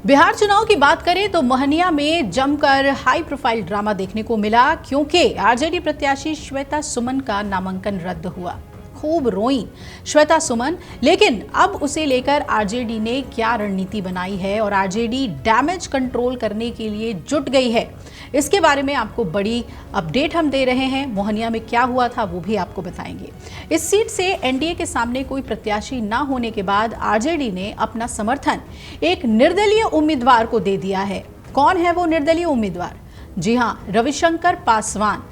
बिहार चुनाव की बात करें तो मोहनिया में जमकर हाई प्रोफाइल ड्रामा देखने को मिला क्योंकि आरजेडी प्रत्याशी श्वेता सुमन का नामांकन रद्द हुआ। खूब रोई श्वेता सुमन, लेकिन अब उसे लेकर आरजेडी ने क्या रणनीति बनाई है और आरजेडी डैमेज कंट्रोल करने के लिए जुट गई है, इसके बारे में आपको बड़ी अपडेट हम दे रहे हैं। मोहनिया में क्या हुआ था वो भी आपको बताएंगे। इस सीट से एनडीए के सामने कोई प्रत्याशी ना होने के बाद आरजेडी ने अपना समर्थन एक निर्दलीय उम्मीदवार को दे दिया है। कौन है वो निर्दलीय उम्मीदवार? जी हां, रविशंकर पासवान।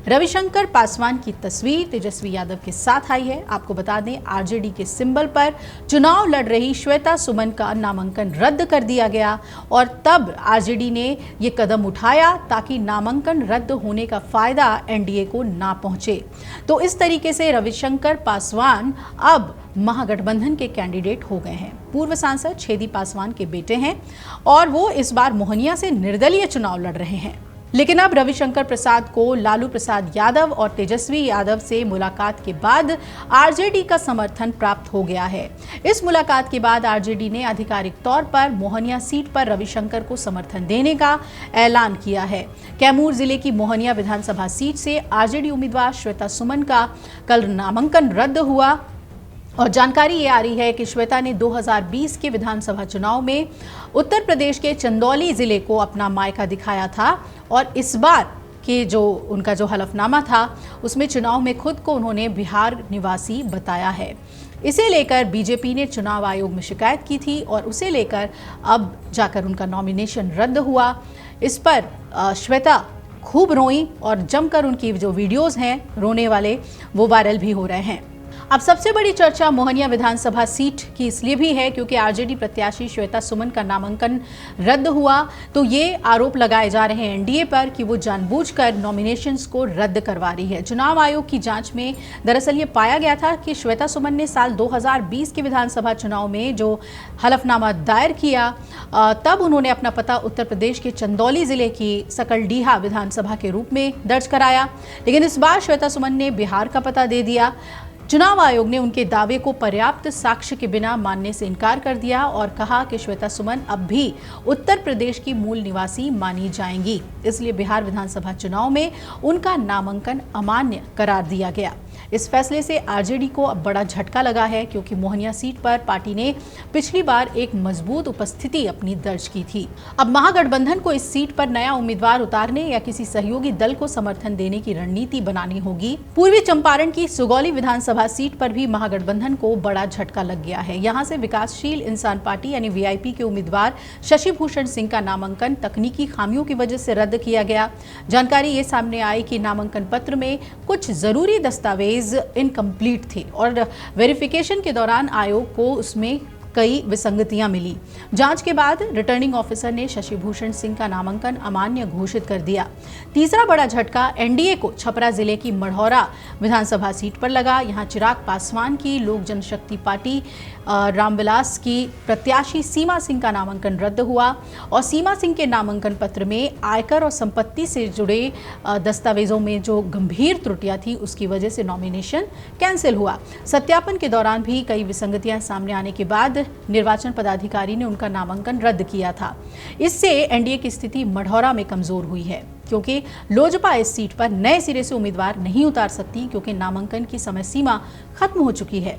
रविशंकर पासवान की तस्वीर तेजस्वी यादव के साथ आई है। आपको बता दें, आरजेडी के सिंबल पर चुनाव लड़ रही श्वेता सुमन का नामांकन रद्द कर दिया गया और तब आरजेडी ने ये कदम उठाया ताकि नामांकन रद्द होने का फायदा एनडीए को ना पहुंचे। तो इस तरीके से रविशंकर पासवान अब महागठबंधन के कैंडिडेट हो गए हैं। पूर्व सांसद छेदी पासवान के बेटे हैं और वो इस बार मोहनिया से निर्दलीय चुनाव लड़ रहे हैं। लेकिन अब रविशंकर प्रसाद को लालू प्रसाद यादव और तेजस्वी यादव से मुलाकात के बाद आरजेडी का समर्थन प्राप्त हो गया है। इस मुलाकात के बाद आरजेडी ने आधिकारिक तौर पर मोहनिया सीट पर रविशंकर को समर्थन देने का ऐलान किया है। कैमूर जिले की मोहनिया विधानसभा सीट से आरजेडी उम्मीदवार श्वेता सुमन का कल नामांकन रद्द हुआ और जानकारी ये आ रही है कि श्वेता ने 2020 के विधानसभा चुनाव में उत्तर प्रदेश के चंदौली जिले को अपना मायका दिखाया था और इस बार के जो उनका जो हलफनामा था उसमें चुनाव में खुद को उन्होंने बिहार निवासी बताया है। इसे लेकर बीजेपी ने चुनाव आयोग में शिकायत की थी और उसे लेकर अब जाकर उनका नॉमिनेशन रद्द हुआ। इस पर श्वेता खूब रोई और जमकर उनकी जो वीडियोस हैं रोने वाले वो वायरल भी हो रहे हैं। अब सबसे बड़ी चर्चा मोहनिया विधानसभा सीट की इसलिए भी है क्योंकि आरजेडी प्रत्याशी श्वेता सुमन का नामांकन रद्द हुआ तो ये आरोप लगाए जा रहे हैं एनडीए पर कि वो जानबूझकर नॉमिनेशंस को रद्द करवा रही है। चुनाव आयोग की जांच में दरअसल ये पाया गया था कि श्वेता सुमन ने साल 2020 के विधानसभा चुनाव में जो हलफनामा दायर किया तब उन्होंने अपना पता उत्तर प्रदेश के चंदौली जिले की सकलडीहा विधानसभा के रूप में दर्ज कराया, लेकिन इस बार श्वेता सुमन ने बिहार का पता दे दिया। चुनाव आयोग ने उनके दावे को पर्याप्त साक्ष्य के बिना मानने से इनकार कर दिया और कहा कि श्वेता सुमन अब भी उत्तर प्रदेश की मूल निवासी मानी जाएंगी, इसलिए बिहार विधानसभा चुनाव में उनका नामांकन अमान्य करार दिया गया। इस फैसले से आरजेडी को अब बड़ा झटका लगा है क्योंकि मोहनिया सीट पर पार्टी ने पिछली बार एक मजबूत उपस्थिति अपनी दर्ज की थी। अब महागठबंधन को इस सीट पर नया उम्मीदवार उतारने या किसी सहयोगी दल को समर्थन देने की रणनीति बनानी होगी। पूर्वी चंपारण की सुगौली विधानसभा सीट पर भी महागठबंधन को बड़ा झटका लग गया है। यहाँ से विकासशील इंसान पार्टी यानी वीआईपी के उम्मीदवार शशि भूषण सिंह का नामांकन तकनीकी खामियों की वजह से रद्द किया गया। जानकारी ये सामने आई कि नामांकन पत्र में कुछ जरूरी दस्तावेज इनकम्प्लीट थे और वेरिफिकेशन के दौरान आयोग को उसमें कई विसंगतियां मिली। जांच के बाद रिटर्निंग ऑफिसर ने शशि भूषण सिंह का नामांकन अमान्य घोषित कर दिया। तीसरा बड़ा झटका एनडीए को छपरा जिले की मढ़ौरा विधानसभा सीट पर लगा। यहां चिराग पासवान की लोक जनशक्ति पार्टी रामविलास की प्रत्याशी सीमा सिंह का नामांकन रद्द हुआ और सीमा सिंह के नामांकन पत्र में आयकर और संपत्ति से जुड़े दस्तावेजों में जो गंभीर त्रुटियां थी उसकी वजह से नॉमिनेशन कैंसिल हुआ। सत्यापन के दौरान भी कई विसंगतियां सामने आने के बाद निर्वाचन पदाधिकारी ने उनका नामांकन रद्द किया था। इससे एनडीए की स्थिति मढ़ौरा में कमजोर हुई है क्योंकि लोजपा इस सीट पर नए सिरे से उम्मीदवार नहीं उतार सकती क्योंकि नामांकन की समय सीमा खत्म हो चुकी है।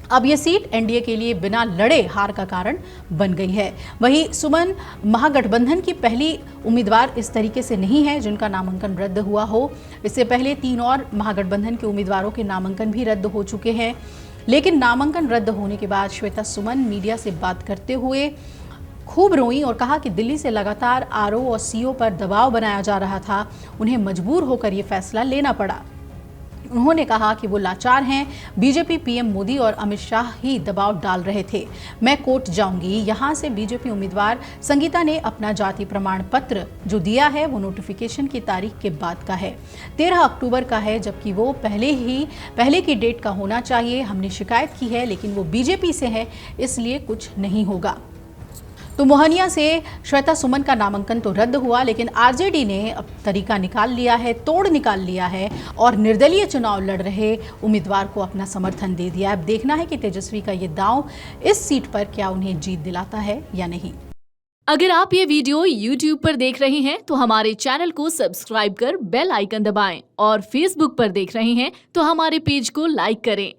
अब ये सीट एनडीए के लिए बिना लड़े हार का कारण बन गई है। वहीं सुमन महागठबंधन की पहली उम्मीदवार इस तरीके से नहीं है जिनका नामांकन रद्द हुआ हो। इससे पहले 3 और महागठबंधन के उम्मीदवारों के नामांकन भी रद्द हो चुके हैं, लेकिन नामांकन रद्द होने के बाद श्वेता सुमन मीडिया से बात करते हुए खूब रोई और कहा कि दिल्ली से लगातार आरओ और सीओ पर दबाव बनाया जा रहा था, उन्हें मजबूर होकर ये फैसला लेना पड़ा। उन्होंने कहा कि वो लाचार हैं, बीजेपी पीएम मोदी और अमित शाह ही दबाव डाल रहे थे। मैं कोर्ट जाऊंगी। यहां से बीजेपी उम्मीदवार संगीता ने अपना जाति प्रमाण पत्र जो दिया है वो नोटिफिकेशन की तारीख के बाद का है, 13 अक्टूबर का है, जबकि वो पहले की डेट का होना चाहिए। हमने शिकायत की है लेकिन वो बीजेपी से है, इसलिए कुछ नहीं होगा। तो मोहनिया से श्वेता सुमन का नामांकन तो रद्द हुआ, लेकिन आरजेडी ने अब तरीका निकाल लिया है, तोड़ निकाल लिया है और निर्दलीय चुनाव लड़ रहे उम्मीदवार को अपना समर्थन दे दिया। अब देखना है कि तेजस्वी का ये दांव इस सीट पर क्या उन्हें जीत दिलाता है या नहीं। अगर आप ये वीडियो YouTube पर देख रहे हैं तो हमारे चैनल को सब्सक्राइब कर बेल आइकन दबाएं और Facebook पर देख रहे हैं तो हमारे पेज को लाइक करें।